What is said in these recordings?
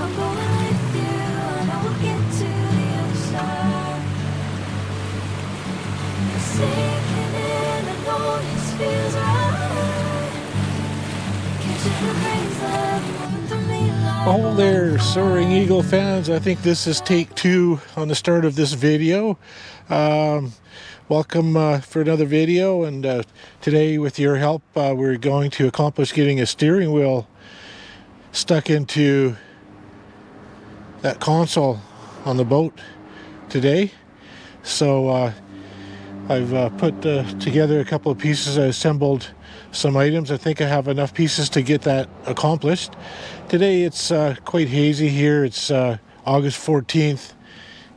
I'm going with you, I know we'll get to the other side. Sinking in, I know this feels right. Catching the breeze, love, moving through me like Oh there, Soaring Eagle fans. I think this is take 2 on the start of this video. Welcome for another video, and today with your help we're going to accomplish getting a steering wheel stuck into that console on the boat today. So I've put together a couple of pieces. I assembled some items. I think I have enough pieces to get that accomplished. Today it's quite hazy here. It's August 14th,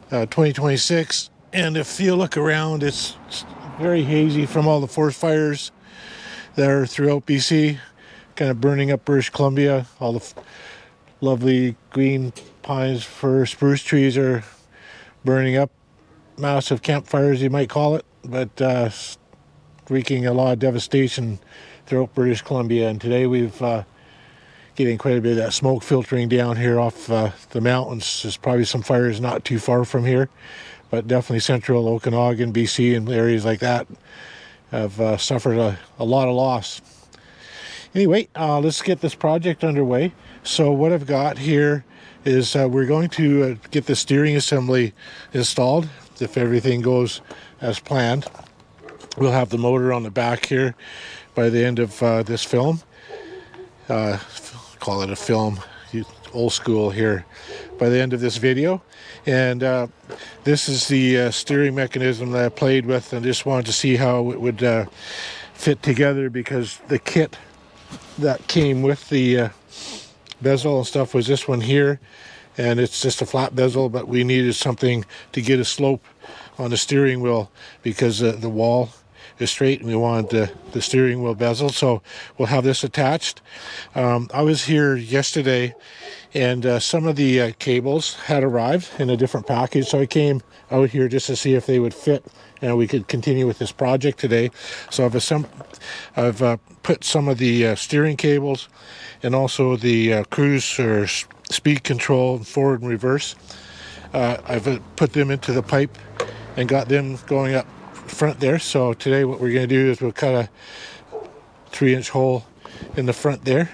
2026. And if you look around, it's very hazy from all the forest fires that are throughout BC, kind of burning up British Columbia. All the lovely green pines, fir, spruce trees are burning up. Massive campfires, you might call it, but wreaking a lot of devastation throughout British Columbia. And today we've getting quite a bit of that smoke filtering down here off the mountains. There's probably some fires not too far from here, but definitely central Okanagan, BC, and areas like that have suffered a lot of loss. Anyway, let's get this project underway. So what I've got here is we're going to get the steering assembly installed. If everything goes as planned, we'll have the motor on the back here by the end of this film. Call it a film, old school here, by the end of this video. And this is the steering mechanism that I played with, and just wanted to see how it would fit together, because the kit that came with the bezel and stuff was this one here, and it's just a flat bezel, but we needed something to get a slope on the steering wheel because the wall is straight, and we wanted the steering wheel bezel. So we'll have this attached. I was here yesterday, and some of the cables had arrived in a different package, so I came out here just to see if they would fit and we could continue with this project today. So I've put some of the steering cables and also the cruise or speed control forward and reverse. I've put them into the pipe and got them going up front there. So today what we're going to do is we'll cut a 3-inch hole in the front there.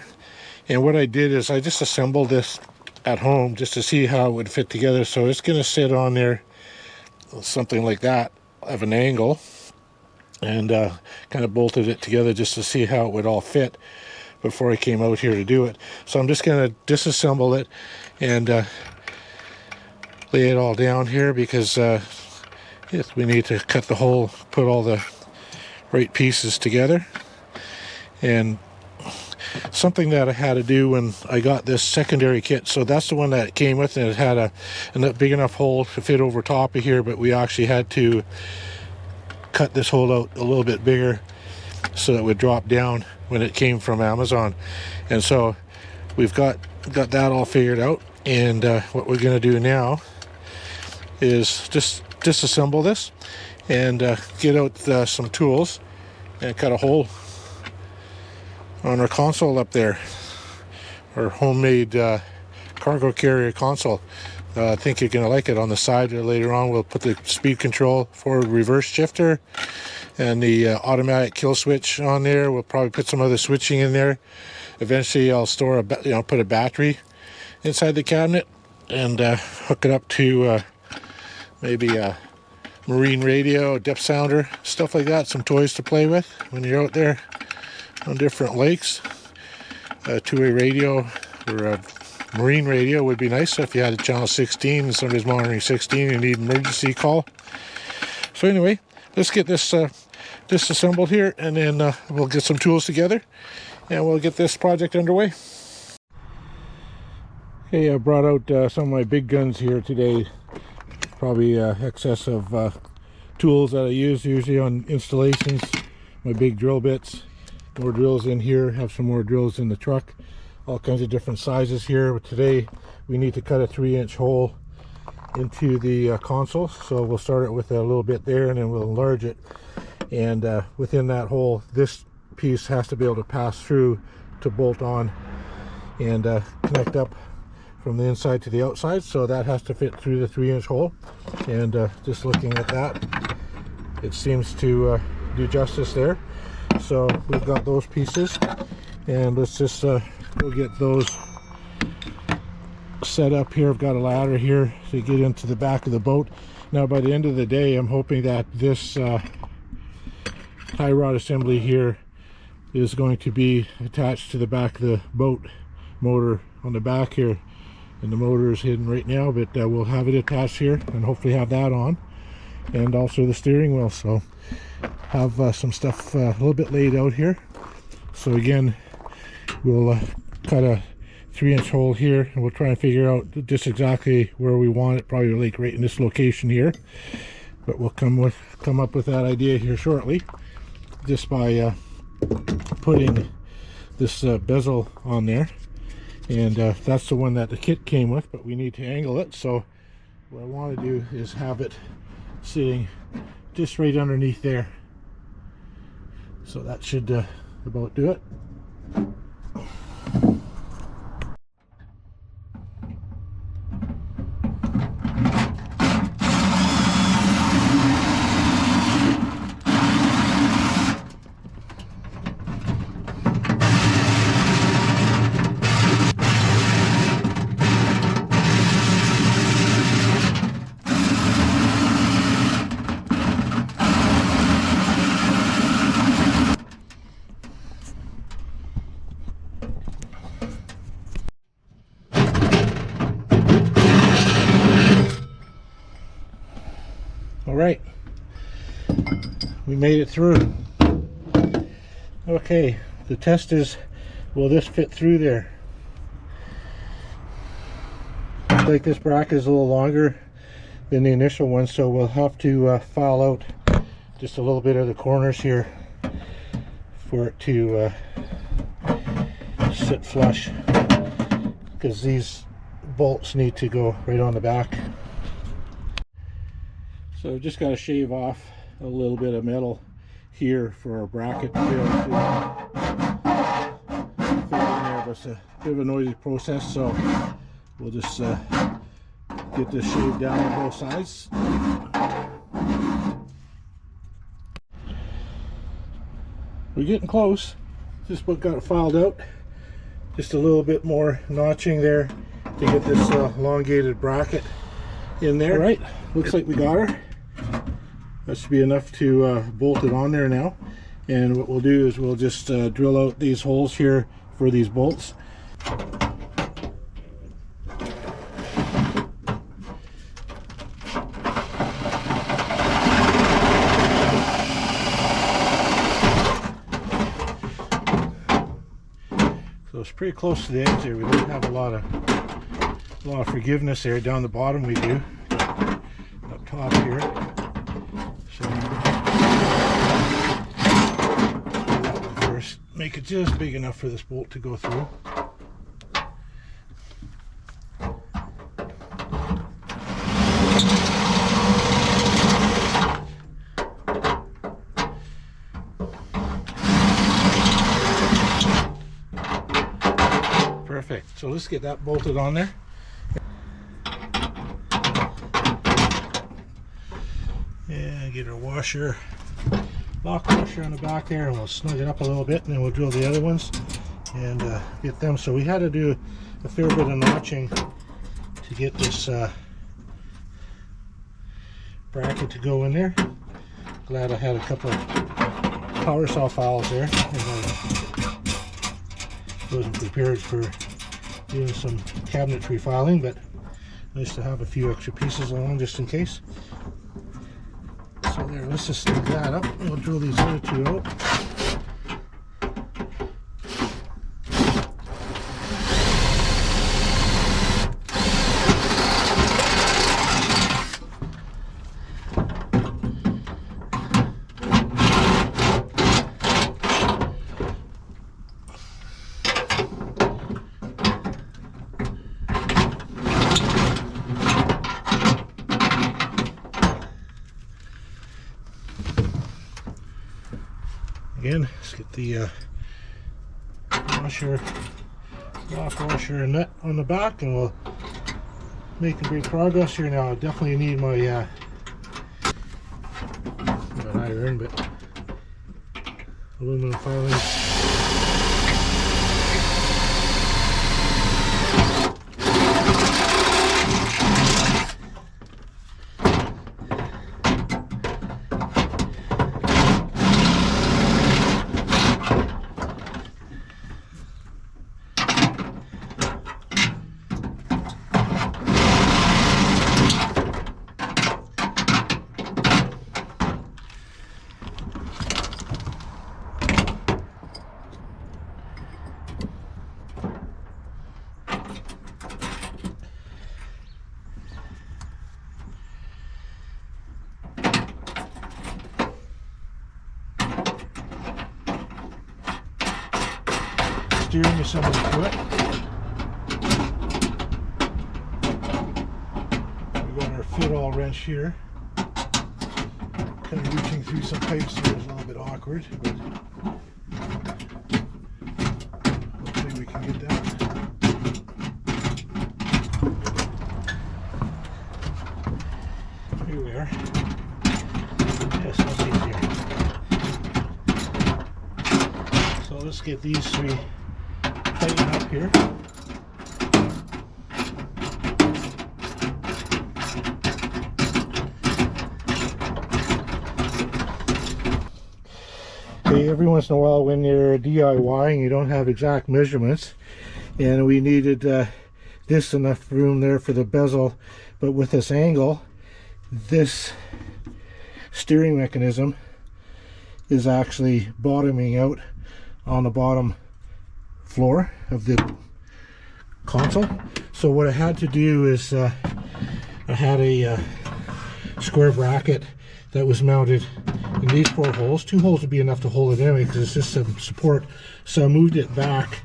And what I did is I just assembled this at home just to see how it would fit together. So it's going to sit on there something like that of an angle, and kind of bolted it together just to see how it would all fit before I came out here to do it. So I'm just going to disassemble it and lay it all down here, because yes, we need to cut the hole, put all the right pieces together. And something that I had to do when I got this secondary kit, so that's the one that came with, and it had a big enough hole to fit over top of here, but we actually had to cut this hole out a little bit bigger so that it would drop down when it came from Amazon. And so we've got that all figured out, and what we're going to do now is just disassemble this and get out some tools and cut a hole on our console up there, our homemade cargo carrier console. I think you're going to like it. On the side there later on we'll put the speed control forward reverse shifter and the automatic kill switch on there. We'll probably put some other switching in there. Eventually I'll store put a battery inside the cabinet and hook it up to maybe a marine radio, depth sounder, stuff like that. Some toys to play with when you're out there on different lakes. A two-way radio or a marine radio would be nice. So if you had a channel 16 and somebody's monitoring 16, you need an emergency call. So anyway, let's get this disassembled here, and then we'll get some tools together and we'll get this project underway. Okay, I brought out some of my big guns here today. Probably excess of tools that I use usually on installations. My big drill bits, more drills in here, have some more drills in the truck, all kinds of different sizes here. But today we need to cut a 3-inch hole into the console, so we'll start it with a little bit there and then we'll enlarge it, and within that hole this piece has to be able to pass through to bolt on and connect up from the inside to the outside, so that has to fit through the 3-inch hole. And just looking at that, it seems to do justice there. So we've got those pieces, and let's just go get those set up here. I've got a ladder here to get into the back of the boat. Now by the end of the day, I'm hoping that this tie rod assembly here is going to be attached to the back of the boat motor on the back here, and the motor is hidden right now, but we'll have it attached here and hopefully have that on, and also the steering wheel. So have some stuff a little bit laid out here. So again, we'll cut a 3-inch hole here, and we'll try and figure out just exactly where we want it, probably like right in this location here, but we'll come up with that idea here shortly, just by putting this bezel on there. And that's the one that the kit came with, but we need to angle it. So what I want to do is have it sitting just right underneath there. So that should about do it. Right, we made it through. Okay, the test is, will this fit through there? Like, this bracket is a little longer than the initial one, so we'll have to file out just a little bit of the corners here for it to sit flush, because these bolts need to go right on the back. So just got to shave off a little bit of metal here for our bracket to be able to fit in there, but it's a bit of a noisy process, so we'll just get this shaved down on both sides. We're getting close. Just about got it filed out. Just a little bit more notching there to get this elongated bracket in there. All right, looks like we got her. That should be enough to bolt it on there now. And what we'll do is we'll just drill out these holes here for these bolts. So it's pretty close to the edge there. We don't have a lot of forgiveness there. Down the bottom we do. Up top here. So that one first. Make it just big enough for this bolt to go through. Perfect. So let's get that bolted on there. And get our washer, lock washer on the back there, and we'll snug it up a little bit, and then we'll drill the other ones and get them. So we had to do a fair bit of notching to get this bracket to go in there. Glad I had a couple of power saw files there. I wasn't prepared for doing some cabinetry filing, but nice to have a few extra pieces along just in case. So there, let's just snug that up. We'll drill these other two out. Again, let's get the washer Lock washer and nut on the back, and we'll make great progress here. Now I definitely need my not iron, but aluminum filings. Steering assembly to it. We got our fit-all wrench here. Kind of reaching through some pipes here is a little bit awkward, but hopefully we can get that. Here we are. Yes, that's easier. So let's get these three tighten up here. Okay, every once in a while when you're DIYing, you don't have exact measurements, and we needed this enough room there for the bezel, but with this angle, this steering mechanism is actually bottoming out on the bottom floor of the console. So what I had to do is I had a square bracket that was mounted in these 4 holes. 2 holes would be enough to hold it anyway because it's just some support. So I moved it back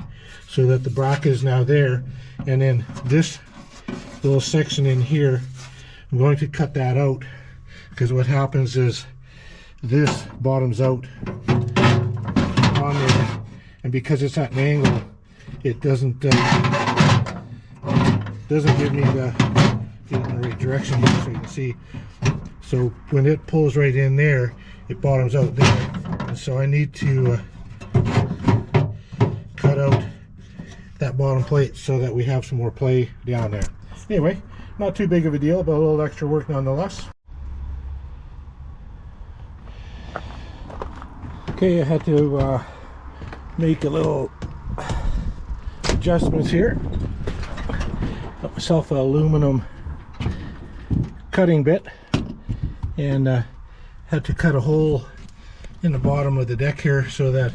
so that the bracket is now there, and then this little section in here, I'm going to cut that out because what happens is this bottoms out on there, and because it's at an angle, it doesn't give me the get in the right direction here so you can see. So when it pulls right in there, it bottoms out there, and so I need to cut out that bottom plate so that we have some more play down there. Anyway, not too big of a deal, but a little extra work nonetheless. Okay, I had to make a little adjustments here. Got myself an aluminum cutting bit, and had to cut a hole in the bottom of the deck here so that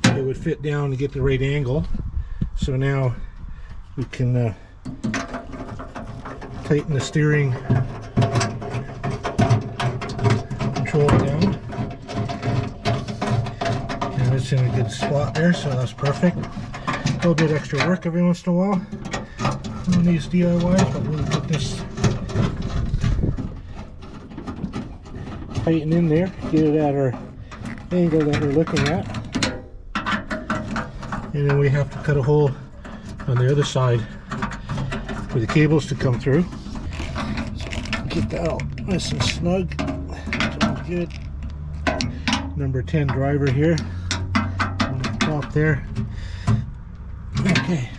it would fit down to get the right angle. So now we can tighten the steering control down, and it's in a good spot there, so that's perfect. A little bit extra work every once in a while on these DIYs, but we'll put this tighten in there, get it at our angle that we're looking at, and then we have to cut a hole on the other side for the cables to come through. So get that all nice and snug. Good. Number 10 driver here on the top there. Okay,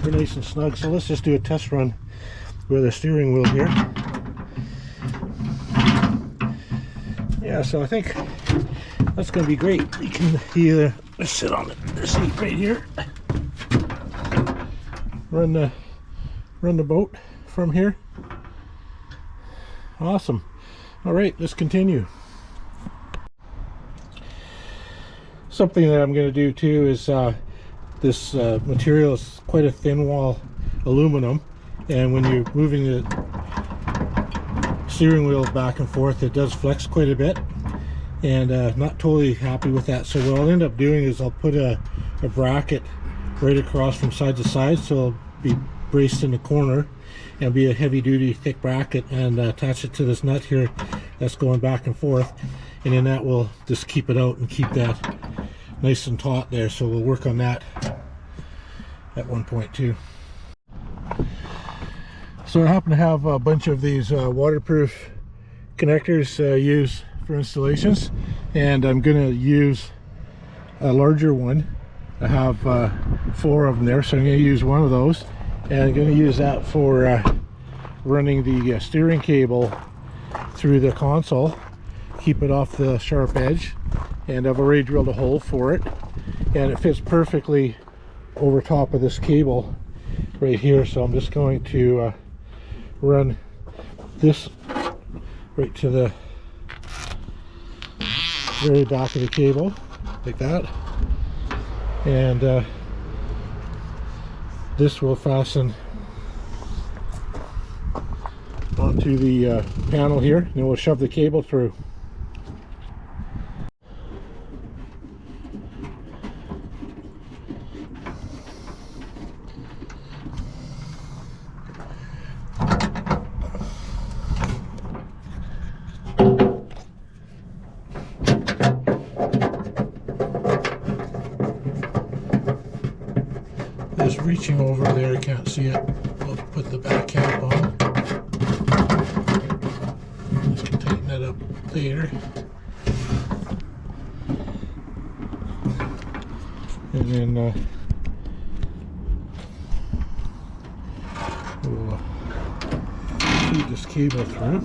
we're nice and snug. So let's just do a test run with the steering wheel here. Yeah, so I think that's going to be great. We can either sit on the seat right here, run the boat from here. Awesome. All right, let's continue. Something that I'm going to do too is this material is quite a thin wall aluminum, and when you're moving the steering wheel back and forth, it does flex quite a bit, and not totally happy with that. So what I'll end up doing is I'll put a bracket right across from side to side, so it'll be braced in the corner and be a heavy-duty thick bracket, and attach it to this nut here that's going back and forth, and then that will just keep it out and keep that nice and taut there. So we'll work on that at 1.2. So I happen to have a bunch of these waterproof connectors used for installations, and I'm going to use a larger one. I have 4 of them there, so I'm going to use one of those, and I'm going to use that for running the steering cable through the console, keep it off the sharp edge, and I've already drilled a hole for it, and it fits perfectly over top of this cable right here. So I'm just going to run this right to the very back of the cable like that, and this will fasten onto the panel here, and we'll shove the cable through. Just reaching over there, you can't see it. I'll put the back cap on. Tighten that up later. And then we'll feed this cable through.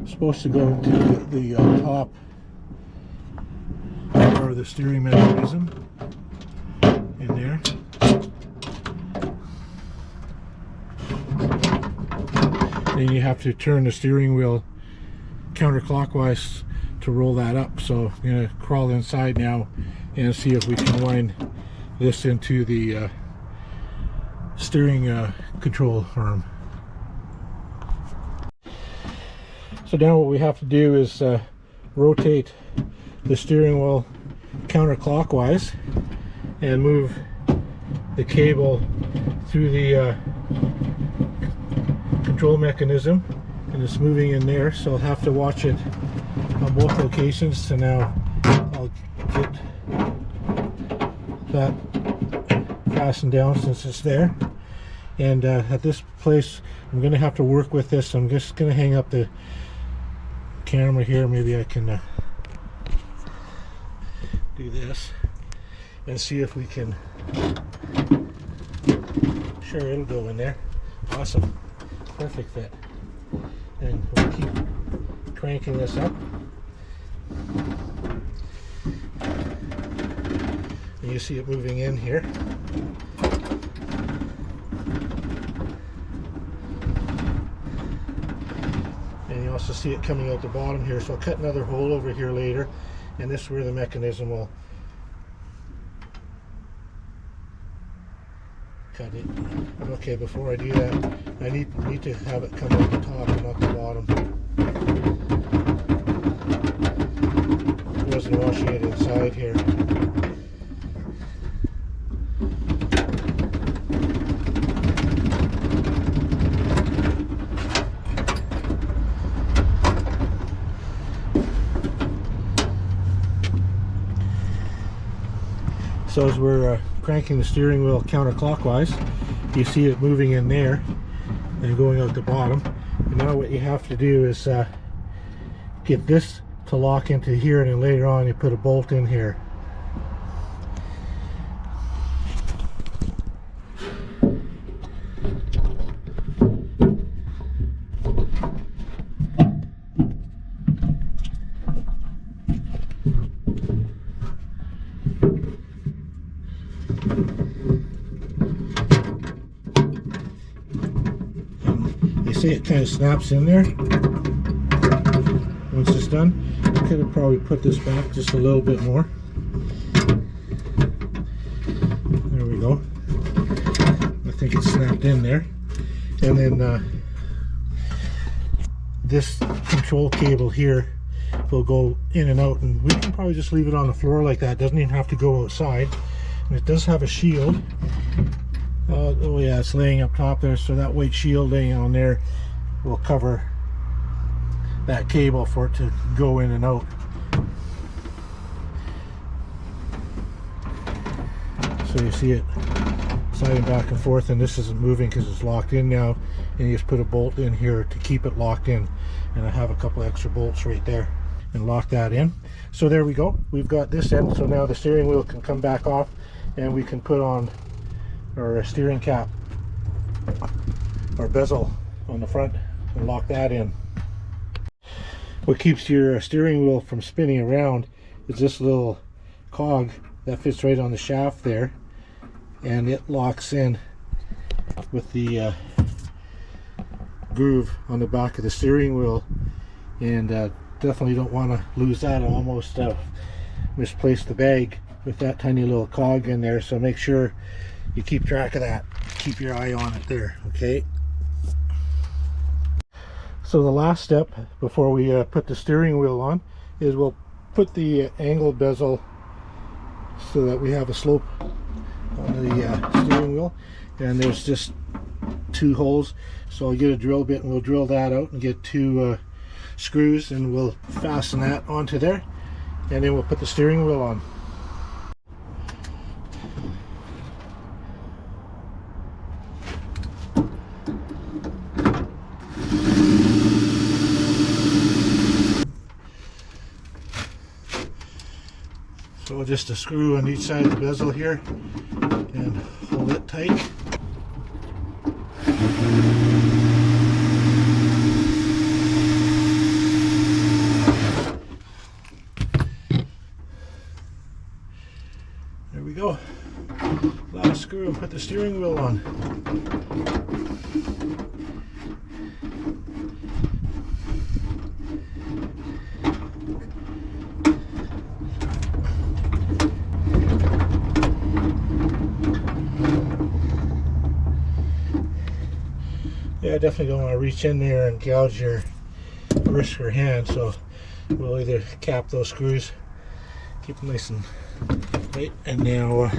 It's supposed to go into the top of the steering mechanism in there. Then you have to turn the steering wheel counterclockwise to roll that up. So I'm going to crawl inside now and see if we can wind this into the steering control arm. So now what we have to do is rotate the steering wheel counterclockwise and move the cable through the control mechanism, and it's moving in there, so I'll have to watch it on both locations. So now I'll get that fastened down since it's there, and at this place I'm going to have to work with this. I'm just going to hang up the camera here. Maybe I can do this and see if we can. Sure, it'll go in there. Awesome, perfect fit. And we'll keep cranking this up. And you see it moving in here. And you also see it coming out the bottom here. So I'll cut another hole over here later, and this is where the mechanism will cut it. Okay, before I do that, I need to have it come out the top and not the bottom. I wasn't washing it inside here. So as we're cranking the steering wheel counterclockwise, you see it moving in there and going out the bottom. And now what you have to do is get this to lock into here, and then later on you put a bolt in here. See, it kind of snaps in there once it's done. I could have probably put this back just a little bit more. There we go. I think it's snapped in there. And then this control cable here will go in and out, and we can probably just leave it on the floor like that. It doesn't even have to go outside. And it does have a shield. Oh yeah, it's laying up top there, so that white shield laying on there will cover that cable for it to go in and out. So you see it sliding back and forth, and this isn't moving because it's locked in now, and you just put a bolt in here to keep it locked in, and I have a couple extra bolts right there and lock that in. So there we go, we've got this end. So now the steering wheel can come back off, and we can put on our steering cap or bezel on the front and lock that in. What keeps your steering wheel from spinning around is this little cog that fits right on the shaft there, and it locks in with the groove on the back of the steering wheel, and definitely don't want to lose that. I almost misplaced the bag with that tiny little cog in there, so make sure you keep track of that, keep your eye on it there. Okay, so the last step before we put the steering wheel on is we'll put the angle bezel so that we have a slope on the steering wheel, and there's just 2 holes, so I'll get a drill bit and we'll drill that out and get 2 screws, and we'll fasten that onto there, and then we'll put the steering wheel on. So just a screw on each side of the bezel here and hold it tight. There we go. Last screw and put the steering wheel on. Yeah, I definitely don't want to reach in there and gouge your wrist or hand, so we'll either cap those screws, keep them nice and tight. And now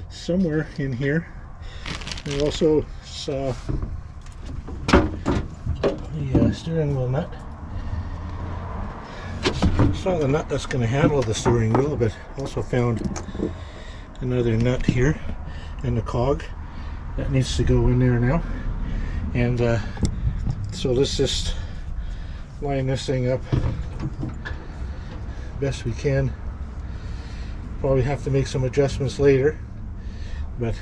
somewhere in here we also saw the steering wheel nut. Saw the nut that's going to handle the steering wheel, but also found another nut here and the cog that needs to go in there now. And so let's just line this thing up best we can. Probably have to make some adjustments later, but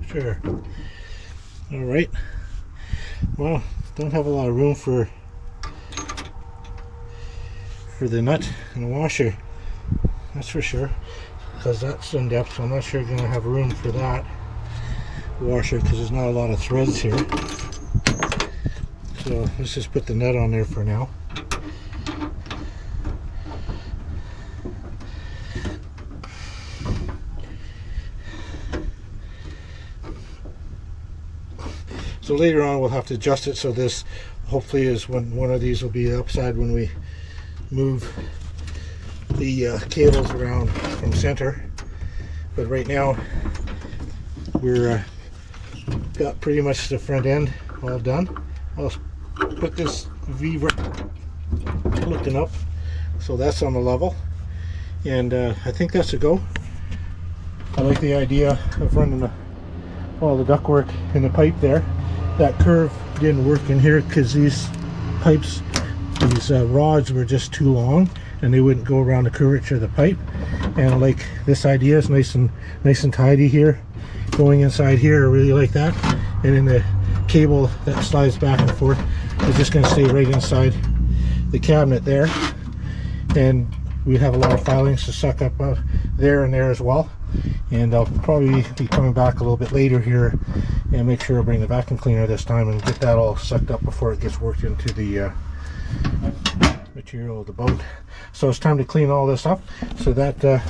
sure. All right, well, don't have a lot of room for the nut and the washer, that's for sure, because that's in depth, so I'm not sure you're going to have room for that washer because there's not a lot of threads here. So let's just put the nut on there for now. So later on we'll have to adjust it, so this hopefully is when one of these will be upside when we move the cables around from center. But right now we're got pretty much the front end all done. I'll put this Vevor looking up, so that's on the level, and I think that's a go. I like the idea of running all the ductwork in the pipe there. That curve didn't work in here because these pipes, these rods were just too long and they wouldn't go around the curvature of the pipe. And I like this idea, it's nice and tidy here going inside here. I really like that. And then the cable that slides back and forth is just going to stay right inside the cabinet there, and we have a lot of filings to suck up there and there as well. And I'll probably be coming back a little bit later here and make sure I bring the vacuum cleaner this time and get that all sucked up before it gets worked into the material of the boat. So it's time to clean all this up so that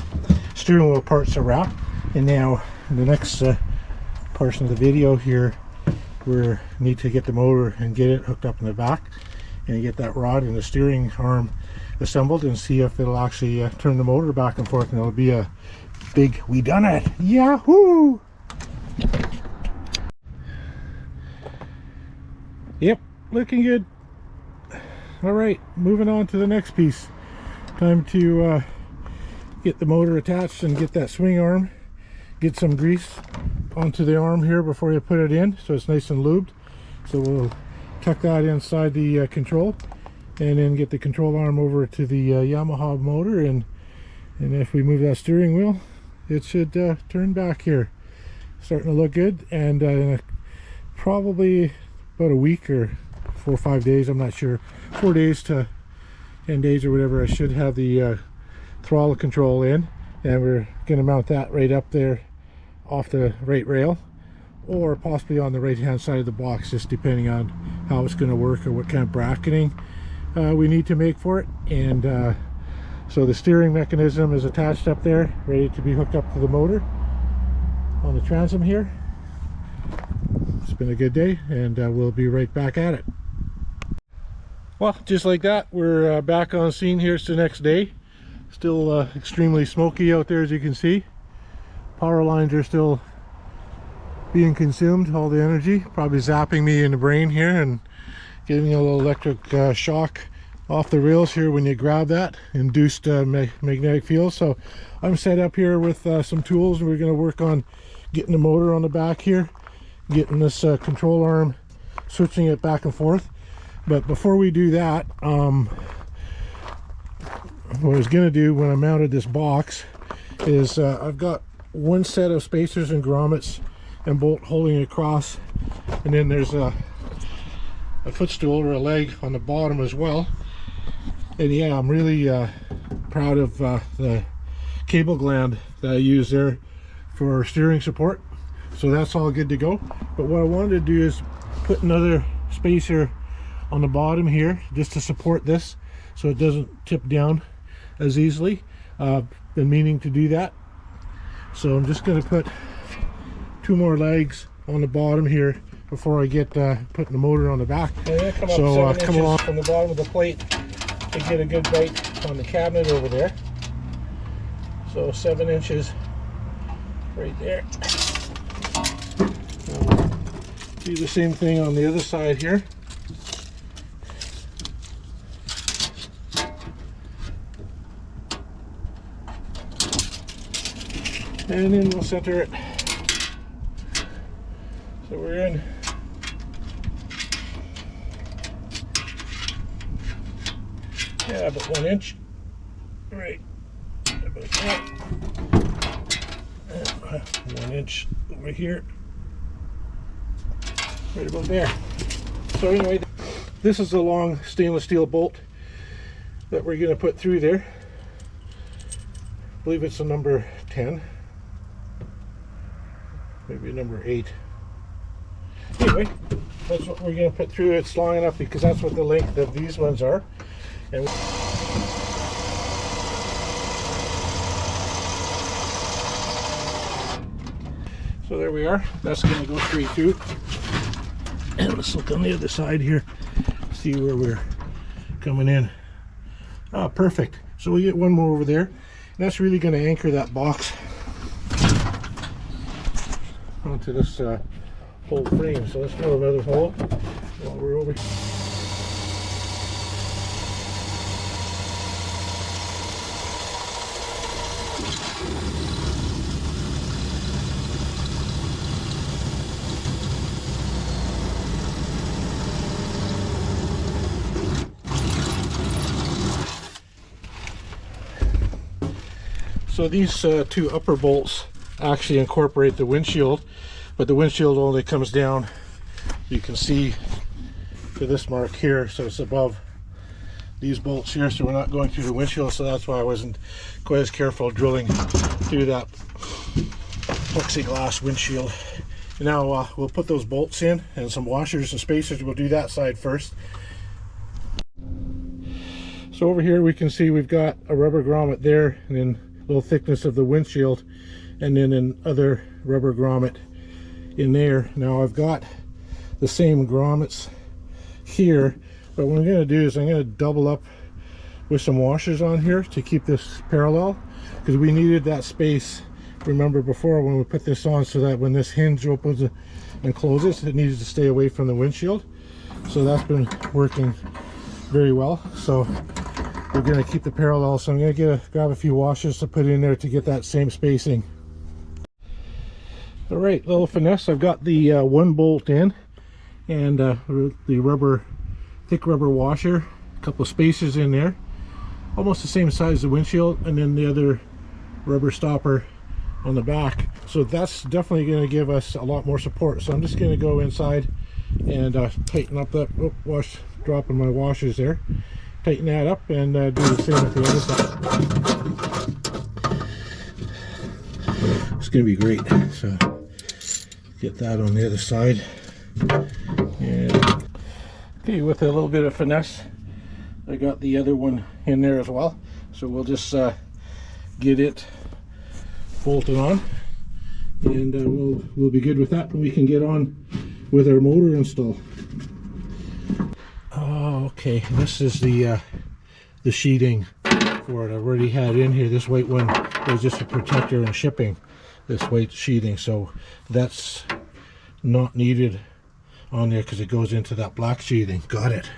steering wheel parts are wrapped. And now in the next portion of the video here, we need to get the motor and get it hooked up in the back and get that rod and the steering arm assembled and see if it'll actually turn the motor back and forth, and it'll be a big "we done it, yahoo!" Yep, looking good. All right, moving on to the next piece. Time to get the motor attached and get that swing arm. Get some grease onto the arm here before you put it in, so it's nice and lubed. So we'll tuck that inside the control, and then get the control arm over to the Yamaha motor, and if we move that steering wheel, it should turn back here. Starting to look good, and in probably about a week or 4 or 5 days, I'm not sure, 4 days to 10 days or whatever, I should have the throttle control in, and we're going to mount that right up there off the right rail, or possibly on the right hand side of the box, just depending on how it's going to work or what kind of bracketing we need to make for it. And so the steering mechanism is attached up there, ready to be hooked up to the motor on the transom here. It's been a good day, and we'll be right back at it. Well, just like that, we're back on scene. Here's the next day. Still extremely smoky out there, as you can see. Power lines are still being consumed, all the energy, probably zapping me in the brain here and giving a little electric shock off the rails here when you grab that induced magnetic field. So I'm set up here with some tools, and we're going to work on getting the motor on the back here, getting this control arm, switching it back and forth. But before we do that, what I was going to do when I mounted this box is I've got one set of spacers and grommets and bolt holding it across, and then there's a footstool or a leg on the bottom as well. And yeah, I'm really proud of the cable gland that I use there for steering support. So that's all good to go. But what I wanted to do is put another spacer on the bottom here just to support this so it doesn't tip down as easily. Been meaning to do that. So I'm just going to put 2 more legs on the bottom here before I get putting the motor on the back. So come along from the bottom of the plate to get a good bite on the cabinet over there. So 7 inches right there. Do the same thing on the other side here. And then we'll center it. So we're in. Yeah, about 1 inch. Right. About that. And 1 inch over here. Right about there. So anyway, this is a long stainless steel bolt that we're going to put through there. I believe it's a number 10. Maybe number 8. Anyway, that's what we're going to put through. It's long enough because that's what the length of these ones are. And so there we are. That's going to go straight through. And let's look on the other side here, see where we're coming in. Oh, perfect. So we get one more over there. And that's really going to anchor that box onto this whole frame. So let's go another hole while we're over here. So these 2 upper bolts actually incorporate the windshield, but the windshield only comes down, you can see, to this mark here, so it's above these bolts here, so we're not going through the windshield. So that's why I wasn't quite as careful drilling through that plexiglass windshield. Now we'll put those bolts in and some washers and spacers. We'll do that side first. So over here we can see we've got a rubber grommet there, and then a little thickness of the windshield, and then another rubber grommet in there. Now I've got the same grommets here, but what I'm going to do is I'm going to double up with some washers on here to keep this parallel, because we needed that space, remember before, when we put this on, so that when this hinge opens and closes, it needs to stay away from the windshield. So that's been working very well. So we're going to keep the parallel. So I'm going to grab a few washers to put in there to get that same spacing. All right, little finesse. I've got the one bolt in, and the thick rubber washer, a couple of spacers in there, almost the same size as the windshield, and then the other rubber stopper on the back. So that's definitely going to give us a lot more support. So I'm just going to go inside and tighten up that dropping my washers there, tighten that up, and do the same with the other side. It's going to be great. So get that on the other side. And okay, with a little bit of finesse, I got the other one in there as well. So we'll just get it bolted on, and we'll be good with that, and we can get on with our motor install. Oh, okay, this is the sheeting for it. I've already had in here. This white one was just a protector and shipping, this white sheeting, so that's not needed on there because it goes into that black sheathing. Got it.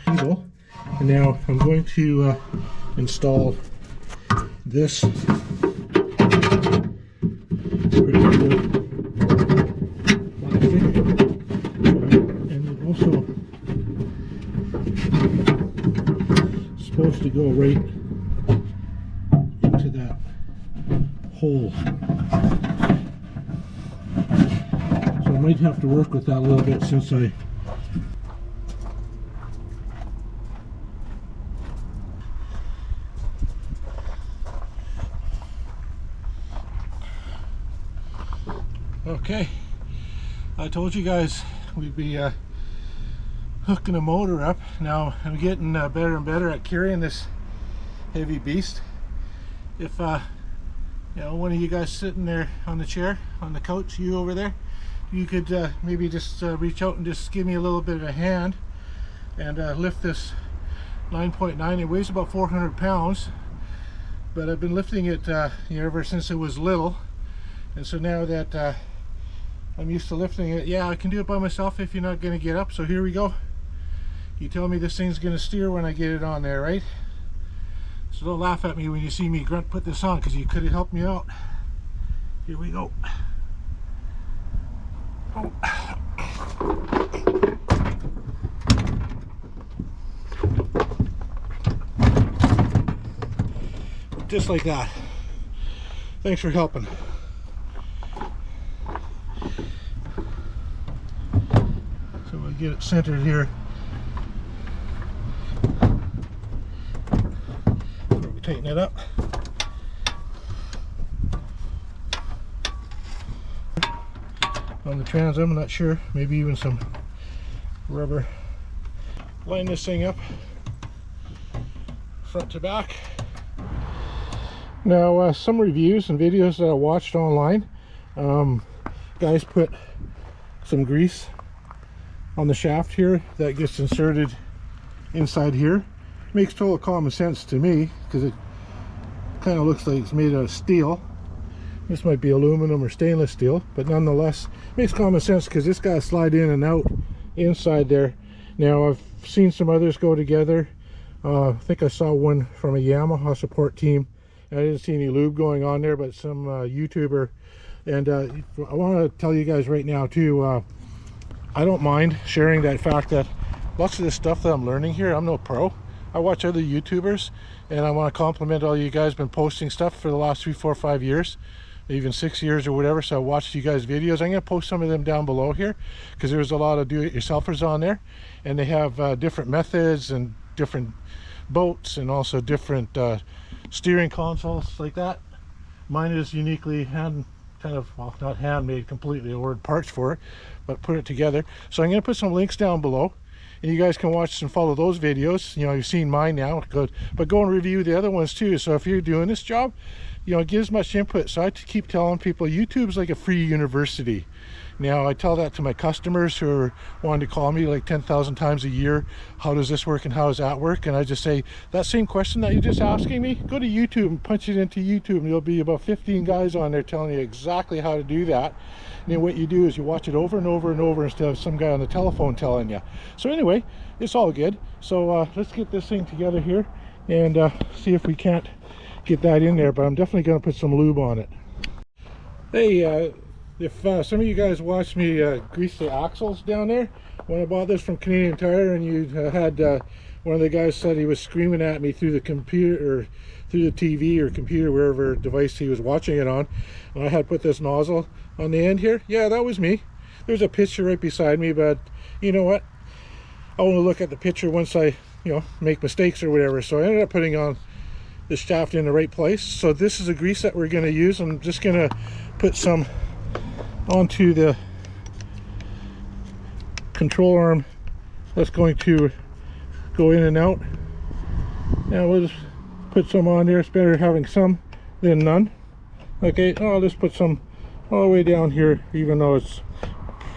And now I'm going to install this protective plastic, and it also supposed to go right into that hole. So I might have to work with that a little bit since I okay, I told you guys we'd be hooking a motor up. Now I'm getting better and better at carrying this heavy beast. If you know, one of you guys sitting there on the chair, on the couch, you over there, you could maybe just reach out and just give me a little bit of a hand and lift this 9.9. It weighs about 400 pounds, but I've been lifting it you know, ever since it was little, and so now that I'm used to lifting it, yeah, I can do it by myself if you're not going to get up. So here we go. You tell me this thing's going to steer when I get it on there, right? So don't laugh at me when you see me grunt put this on, because you could have helped me out. Here we go. Oh. Just like that. Thanks for helping. So we'll get it centered here. Tighten it up. On the transom, I'm not sure, maybe even some rubber. Line this thing up front to back. Now some reviews and videos that I watched online, guys put some grease on the shaft here that gets inserted inside here. Makes total common sense to me because it kind of looks like it's made out of steel. This might be aluminum or stainless steel, but nonetheless makes common sense because it's got to slide in and out inside there. Now I've seen some others go together. I think I saw one from a Yamaha support team. I didn't see any lube going on there, but some YouTuber. And I want to tell you guys right now too, I don't mind sharing that fact that lots of this stuff that I'm learning here, I'm no pro. I watch other YouTubers, and I want to compliment all you guys. Been posting stuff for the last 3, 4, 5 years, even 6 years or whatever. So I watched you guys' videos. I'm going to post some of them down below here because there's a lot of do-it-yourselfers on there, and they have different methods and different boats and also different steering consoles like that. Mine is uniquely well, not handmade completely, I ordered parts for it, but put it together. So I'm going to put some links down below, and you guys can watch and follow those videos. You know, you've seen mine now, good, but go and review the other ones too. So if you're doing this job, you know, it gives much input. So I keep telling people YouTube's like a free university. Now, I tell that to my customers who are wanting to call me like 10,000 times a year. How does this work and how does that work? And I just say, that same question that you're just asking me, go to YouTube and punch it into YouTube, and there'll be about 15 guys on there telling you exactly how to do that. And then what you do is you watch it over and over and over instead of some guy on the telephone telling you. So anyway, it's all good. So let's get this thing together here and see if we can't get that in there, but I'm definitely going to put some lube on it. Hey, if some of you guys watched me grease the axles down there when I bought this from Canadian Tire, and you had one of the guys said he was screaming at me through the computer or through the TV or computer, wherever device he was watching it on, and I had put this nozzle on the end here. Yeah, that was me. There's a picture right beside me, but you know what, I want to look at the picture once I make mistakes or whatever. So I ended up putting on the shaft in the right place. So this is a grease that we're going to use. I'm just going to put some onto the control arm that's going to go in and out. Now we'll just put some on there. It's better having some than none. Okay, I'll just put some all the way down here, even though it's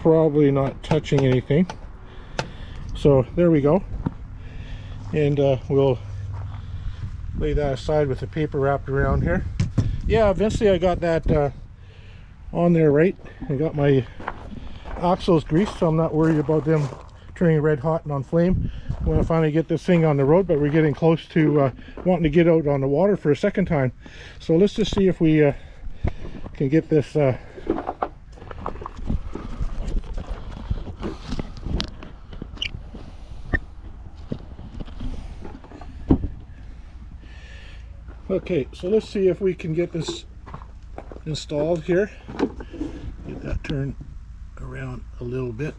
probably not touching anything. So there we go. And we'll lay that aside with the paper wrapped around here. Yeah, eventually I got that on there right. I got my axles greased, so I'm not worried about them turning red hot and on flame when I finally get this thing on the road. But we're getting close to wanting to get out on the water for a second time. So let's just see if we can get this okay, so let's see if we can get this installed here. Get that turned around a little bit.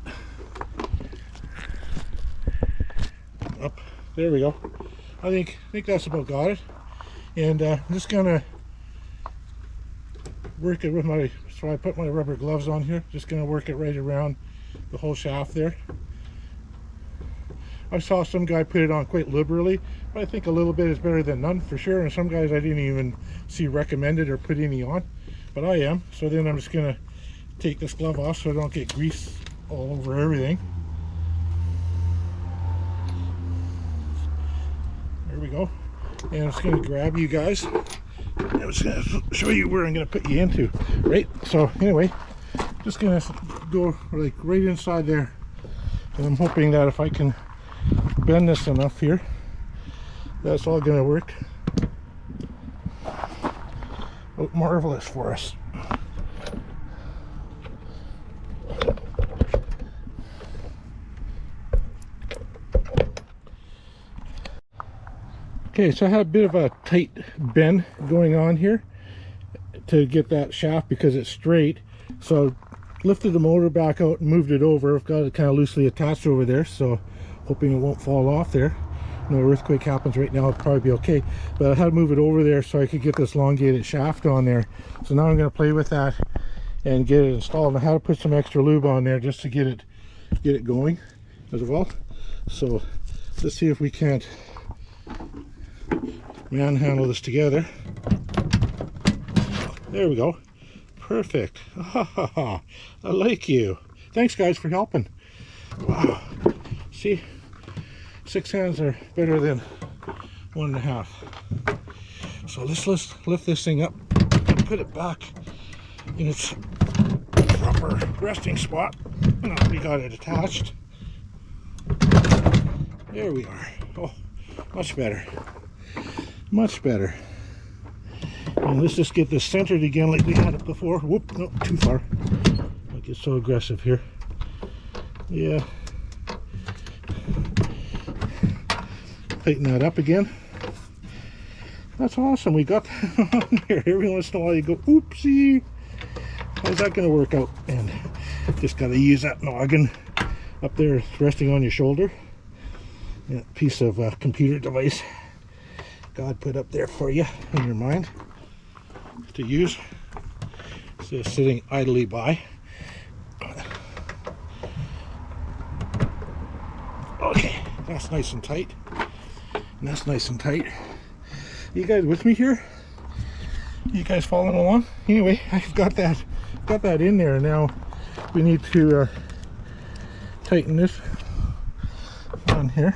Up. There we go. I think that's about got it. And I'm just gonna work it with my, so I put my rubber gloves on here. Just gonna work it right around the whole shaft there. I saw some guy put it on quite liberally, but I think a little bit is better than none for sure. And some guys I didn't even see recommended or put any on, but I am. So then I'm just gonna take this glove off so I don't get grease all over everything. There we go. And I'm just gonna grab you guys. I'm just gonna show you where I'm gonna put you into, right? So anyway, just gonna go like right inside there. And I'm hoping that if I can bend this enough here, that's all gonna work out marvelous for us. Okay, so I have a bit of a tight bend going on here to get that shaft because it's straight. So lifted the motor back out and moved it over. I've got it kind of loosely attached over there, so hoping it won't fall off there. No earthquake happens right now, it'll probably be okay. But I had to move it over there so I could get this elongated shaft on there. So now I'm going to play with that and get it installed. And I had to put some extra lube on there just to get it going as well. So let's see if we can't manhandle this together. There we go. Perfect. I like you. Thanks guys for helping. Wow. See, 6 hands are better than 1.5. So let's lift this thing up and put it back in its proper resting spot. Now we got it attached. There we are. Oh, much better. Much better. And let's just get this centered again like we had it before. Whoop, no, too far. Don't get so aggressive here. Yeah. Tighten that up again. That's awesome. We got that on there. Every once in a while you go, oopsie. How's that going to work out? And just got to use that noggin up there resting on your shoulder. That piece of computer device God put up there for you in your mind to use instead of sitting idly by. Okay, that's nice and tight. And that's nice and tight. You guys with me here? You guys following along? Anyway, I've got that in there now. we need to tighten this on here.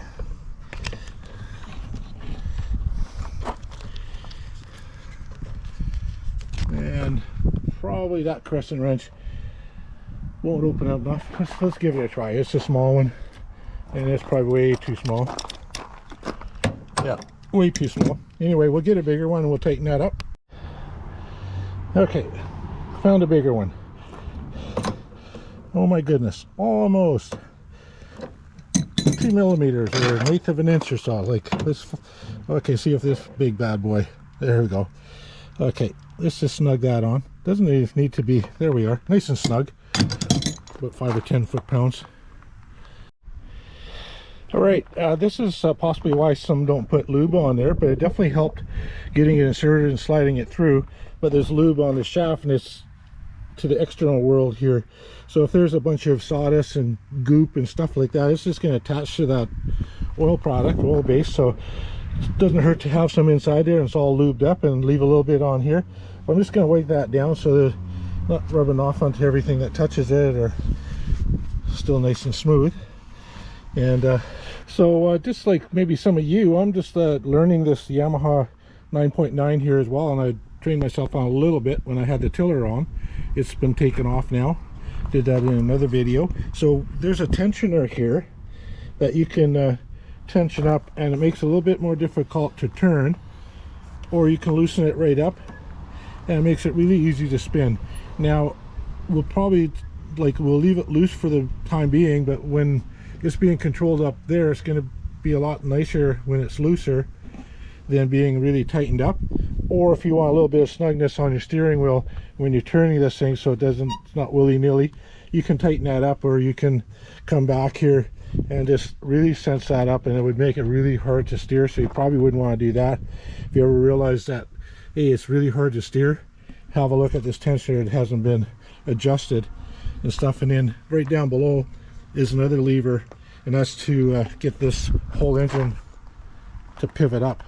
And probably that crescent wrench won't open up enough. Let's give it a try. It's a small one, and it's probably way too small. Yeah, way too small. Anyway, we'll get a bigger one and we'll tighten that up. Okay, found a bigger one. Oh my goodness, almost 2 millimeters or an eighth of an inch or so. Like this. Okay, see if this big bad boy. There we go. Okay, let's just snug that on. Doesn't even need to be. There we are, nice and snug. About 5 or 10 foot-pounds. All right, this is possibly why some don't put lube on there, but it definitely helped getting it inserted and sliding it through. But there's lube on the shaft, and it's to the external world here. So if there's a bunch of sawdust and goop and stuff like that, it's just going to attach to that oil product, oil base. So it doesn't hurt to have some inside there, and it's all lubed up, and leave a little bit on here. But I'm just going to weight that down so that it's not rubbing off onto everything that touches it, or still nice and smooth. And so just like maybe some of you, I'm just learning this Yamaha 9.9 here as well, and I trained myself on a little bit when I had the tiller on. It's been taken off now. Did that in another video. So there's a tensioner here that you can tension up, and it makes it a little bit more difficult to turn, or you can loosen it right up, and it makes it really easy to spin. Now we'll probably we'll leave it loose for the time being, but when it's being controlled up there, it's going to be a lot nicer when it's looser than being really tightened up. Or if you want a little bit of snugness on your steering wheel when you're turning this thing, so it's not willy-nilly, you can tighten that up, or you can come back here and just really sense that up, and it would make it really hard to steer. So you probably wouldn't want to do that. If you ever realize that, hey, it's really hard to steer, have a look at this tensioner. It hasn't been adjusted and stuff. And then right down below is another lever, and that's to get this whole engine to pivot up.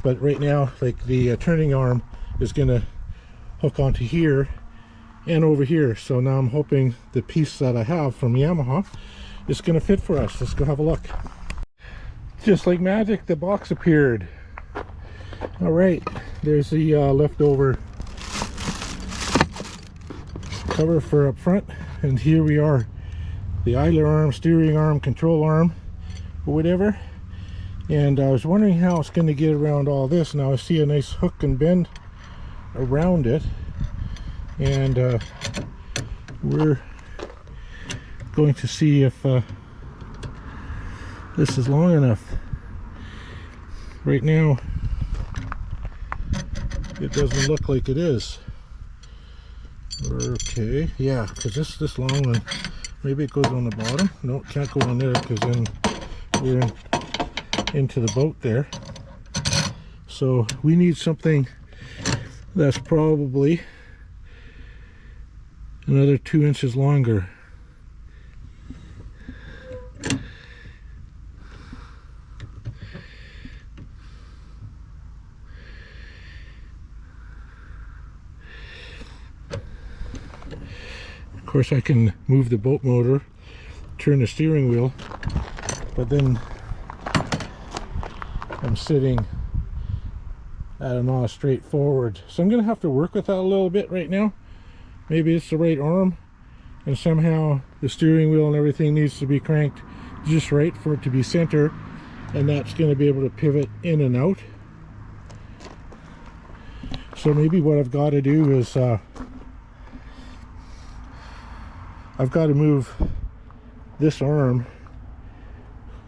But right now, like, the turning arm is going to hook onto here and over here. So now I'm hoping the piece that I have from Yamaha is going to fit for us. Let's go have a look. Just like magic, the box appeared. All right, there's the leftover cover for up front, and here we are, the idler arm, steering arm, control arm, or whatever. And I was wondering how it's going to get around all this. Now I see a nice hook and bend around it, and we're going to see if this is long enough. Right now it doesn't look like it is. Okay, yeah, because this long one, maybe it goes on the bottom. No, it can't go on there, because then we're into the boat there. So we need something that's probably another 2 inches longer. Of course, I can move the boat motor, turn the steering wheel, but then I'm sitting at an all straight forward. So I'm going to have to work with that a little bit right now. Maybe it's the right arm, and somehow the steering wheel and everything needs to be cranked just right for it to be center, and that's going to be able to pivot in and out. So maybe what I've got to do is I've got to move this arm,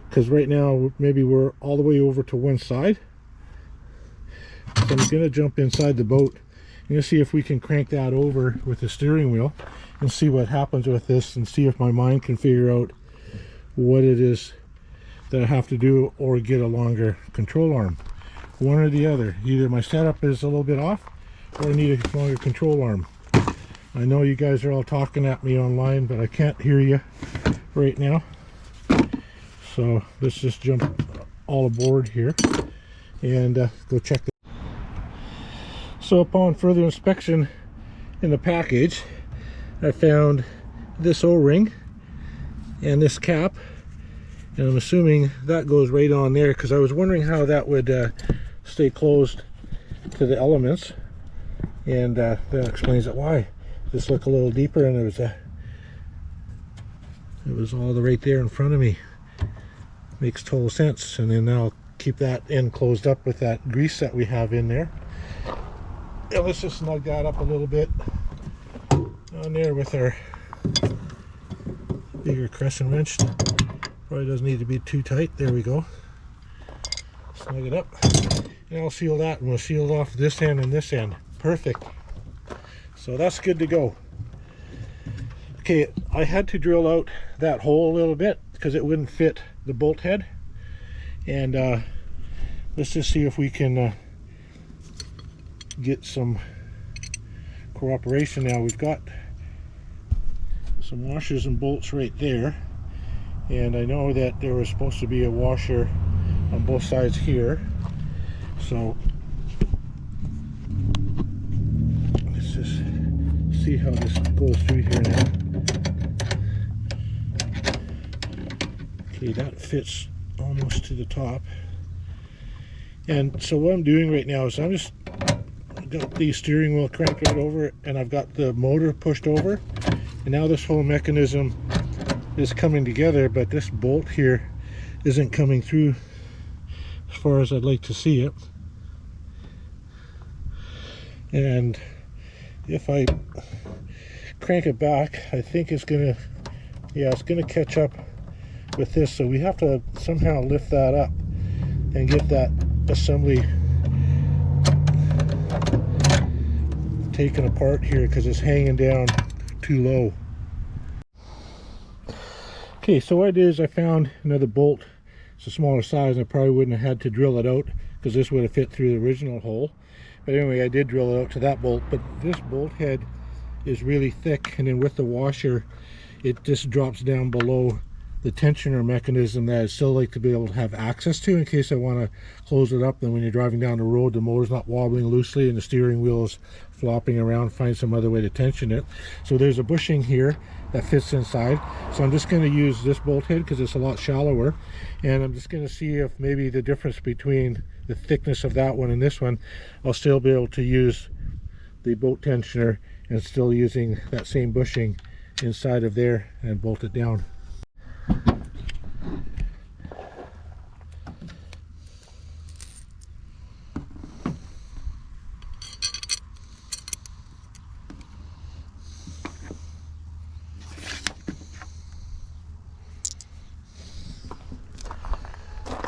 because right now maybe we're all the way over to one side. So I'm going to jump inside the boat. I'm going to see if we can crank that over with the steering wheel and see what happens with this, and see if my mind can figure out what it is that I have to do, or get a longer control arm. One or the other. Either my setup is a little bit off, or I need a longer control arm. I know you guys are all talking at me online, but I can't hear you right now. So let's just jump all aboard here and go check this. So upon further inspection in the package, I found this O-ring and this cap, and I'm assuming that goes right on there, because I was wondering how that would stay closed to the elements, and that explains it why. Just look a little deeper, and it was all right there in front of me. Makes total sense. And then I'll keep that end closed up with that grease that we have in there. And let's just snug that up a little bit on there with our bigger crescent wrench. Probably doesn't need to be too tight. There we go. Snug it up. And I'll seal that, and we'll seal off this end and this end. Perfect. So that's good to go. Okay, I had to drill out that hole a little bit because it wouldn't fit the bolt head. And let's just see if we can get some cooperation now. We've got some washers and bolts right there, and I know that there was supposed to be a washer on both sides here, so let's just see how this goes through here now. Okay, that fits almost to the top. And so what I'm doing right now is I'm just got the steering wheel cranked right over, and I've got the motor pushed over, and now this whole mechanism is coming together, but this bolt here isn't coming through as far as I'd like to see it. And if I crank it back, I think it's gonna, yeah, it's gonna catch up with this, so we have to somehow lift that up and get that assembly taken apart here, because it's hanging down too low. Okay, so what I did is I found another bolt. It's a smaller size, and I probably wouldn't have had to drill it out because this would have fit through the original hole. But anyway, I did drill it out to that bolt, but this bolt head is really thick, and then with the washer it just drops down below the tensioner mechanism that I'd still like to be able to have access to in case I want to close it up. Then when you're driving down the road, the motor's not wobbling loosely and the steering wheel is flopping around, find some other way to tension it. So there's a bushing here that fits inside, so I'm just going to use this bolt head because it's a lot shallower, and I'm just going to see if maybe the difference between the thickness of that one and this one, I'll still be able to use the bolt tensioner and still using that same bushing inside of there and bolt it down.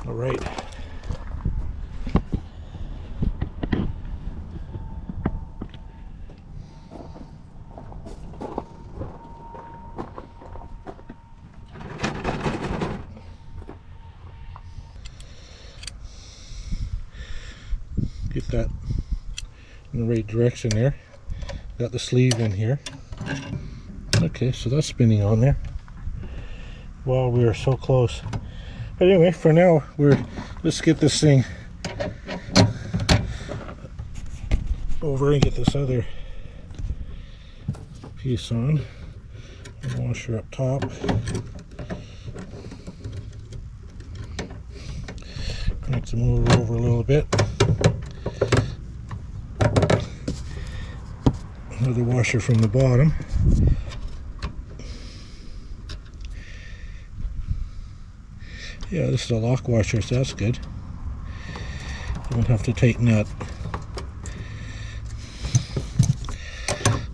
All right. Get that in the right direction there. Got the sleeve in here. Okay, so that's spinning on there. Wow, we are so close. But anyway, for now, let's get this thing over and get this other piece on. Washer up top. Crank the motor over a little bit. Another washer from the bottom. Yeah, this is a lock washer, so that's good. Don't have to tighten that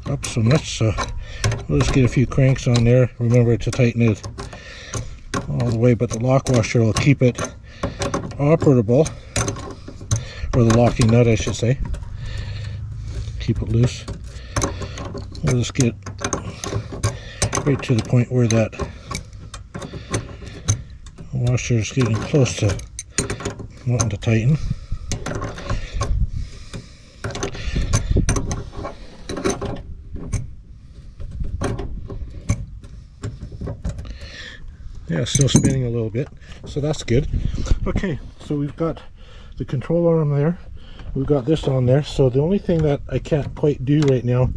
up so much, so we'll just get a few cranks on there. Remember to tighten it all the way, but the lock washer will keep it operable, or the locking nut I should say. Keep it loose. We'll just get right to the point where that washer is getting close to wanting to tighten. Yeah, still spinning a little bit, so that's good. Okay, so we've got the control arm there. We've got this on there. So the only thing that I can't quite do right now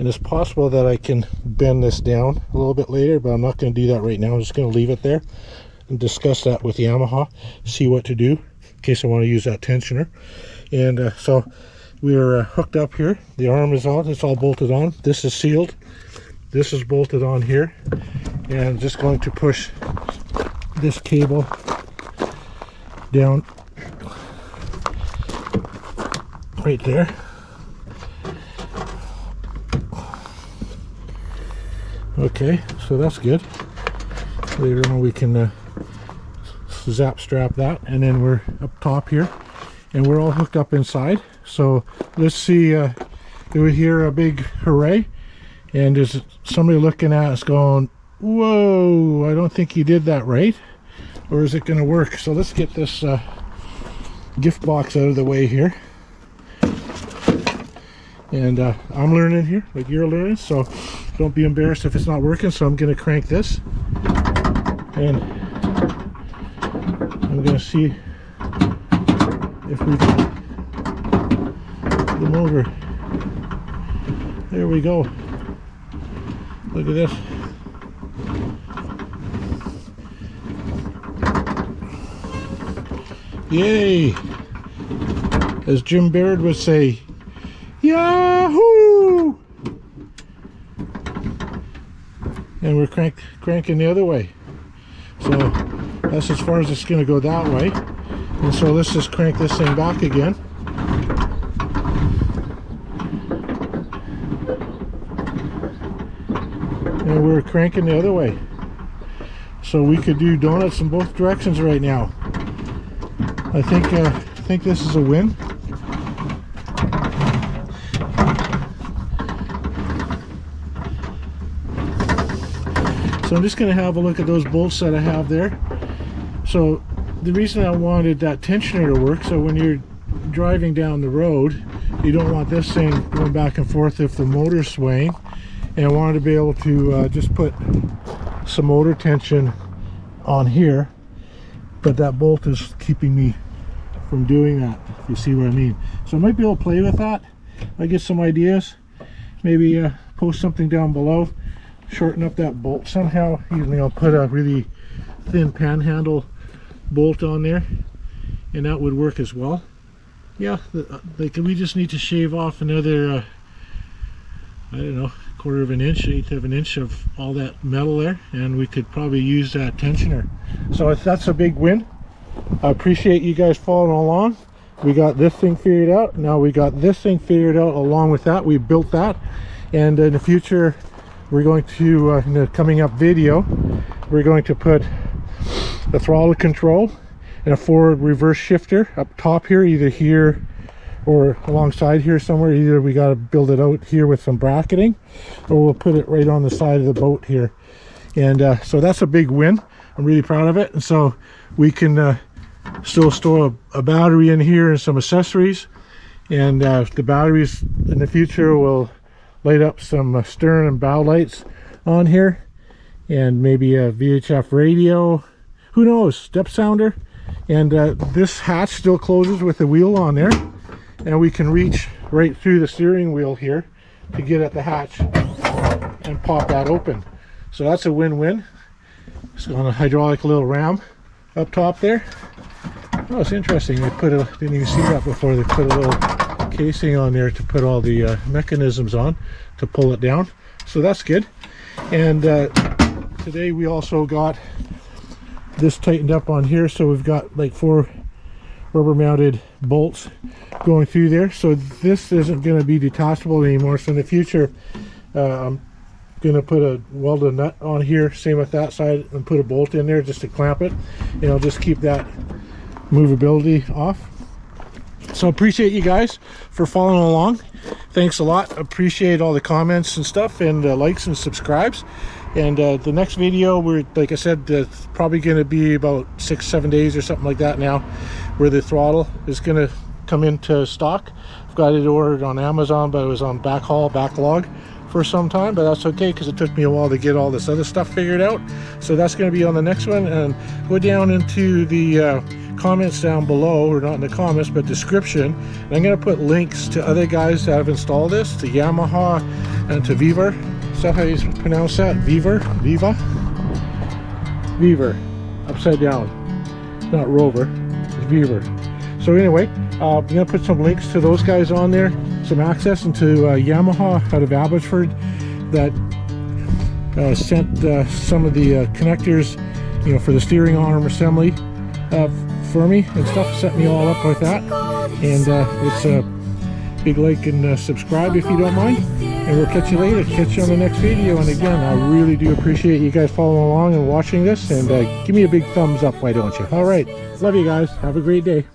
and it's possible that I can bend this down a little bit later, but I'm not going to do that right now. I'm just going to leave it there and discuss that with Yamaha, see what to do in case I want to use that tensioner. And so we're hooked up here. The arm is on, it's all bolted on. This is sealed, this is bolted on here, and I'm just going to push this cable down right there. Okay, so that's good. Later on we can zap strap that, and then we're up top here and we're all hooked up inside. So let's see, do we hear a big hooray? And is somebody looking at us going, whoa, I don't think you did that right? Or is it going to work? So let's get this gift box out of the way here. And I'm learning here, like you're learning, so don't be embarrassed if it's not working. So I'm going to crank this, and I'm going to see if we can the motor. There we go. Look at this. Yay! As Jim Baird would say, Yahoo! And we're cranking the other way. So that's as far as it's going to go that way. And so let's just crank this thing back again. And we're cranking the other way. So we could do donuts in both directions right now. I think this is a win. So I'm just going to have a look at those bolts that I have there. So the reason I wanted that tensioner to work, so when you're driving down the road, you don't want this thing going back and forth if the motor's swaying. And I wanted to be able to just put some motor tension on here, but that bolt is keeping me from doing that, if you see what I mean. So I might be able to play with that. I get some ideas, maybe post something down below, shorten up that bolt somehow. Usually I'll put a really thin panhandle bolt on there, and that would work as well. Yeah, like we just need to shave off another I don't know, quarter of an inch, eighth of an inch of all that metal there, and we could probably use that tensioner. So that's a big win. I appreciate you guys following along. We got this thing figured out. Now we got this thing figured out along with that. We built that, and in the future we're going to in the coming up video, we're going to put the throttle control and a forward reverse shifter up top here, either here or alongside here somewhere. Either we got to build it out here with some bracketing, or we'll put it right on the side of the boat here. And so that's a big win. I'm really proud of it. And so we can still store a battery in here and some accessories, and the batteries in the future will light up some stern and bow lights on here, and maybe a VHF radio, who knows, step sounder. And this hatch still closes with the wheel on there, and we can reach right through the steering wheel here to get at the hatch and pop that open. So that's a win-win. It's on a hydraulic little ram up top there. Oh, it's interesting. They put a, didn't even see that before. They put a little casing on there to put all the mechanisms on to pull it down. So that's good. And today we also got this tightened up on here. So we've got like 4 rubber mounted bolts going through there. So this isn't going to be detachable anymore. So in the future, I'm going to put a welded nut on here, same with that side, and put a bolt in there just to clamp it, and I'll just keep that movability off. So appreciate you guys for following along. Thanks a lot. Appreciate all the comments and stuff, and likes and subscribes. And the next video, we're, like I said, it's probably going to be about 6-7 days or something like that now, where the throttle is going to come into stock. I've got it ordered on Amazon, but it was on backlog for some time, but that's okay because it took me a while to get all this other stuff figured out. So that's going to be on the next one. And go down into the comments down below, or not in the comments but description, and I'm going to put links to other guys that have installed this, to Yamaha and to Vevor. Is that how you pronounce that? Vevor? Viva? Vevor. Upside down. Not Rover. It's Vevor. So anyway, I'm going to put some links to those guys on there, some access into Yamaha out of Abbotsford that sent some of the connectors, you know, for the steering arm assembly for me and stuff. Set me all up with that. And it's a big like and subscribe if you don't mind. And we'll catch you later. Catch you on the next video. And again, I really do appreciate you guys following along and watching this. And give me a big thumbs up, why don't you? All right. Love you guys. Have a great day.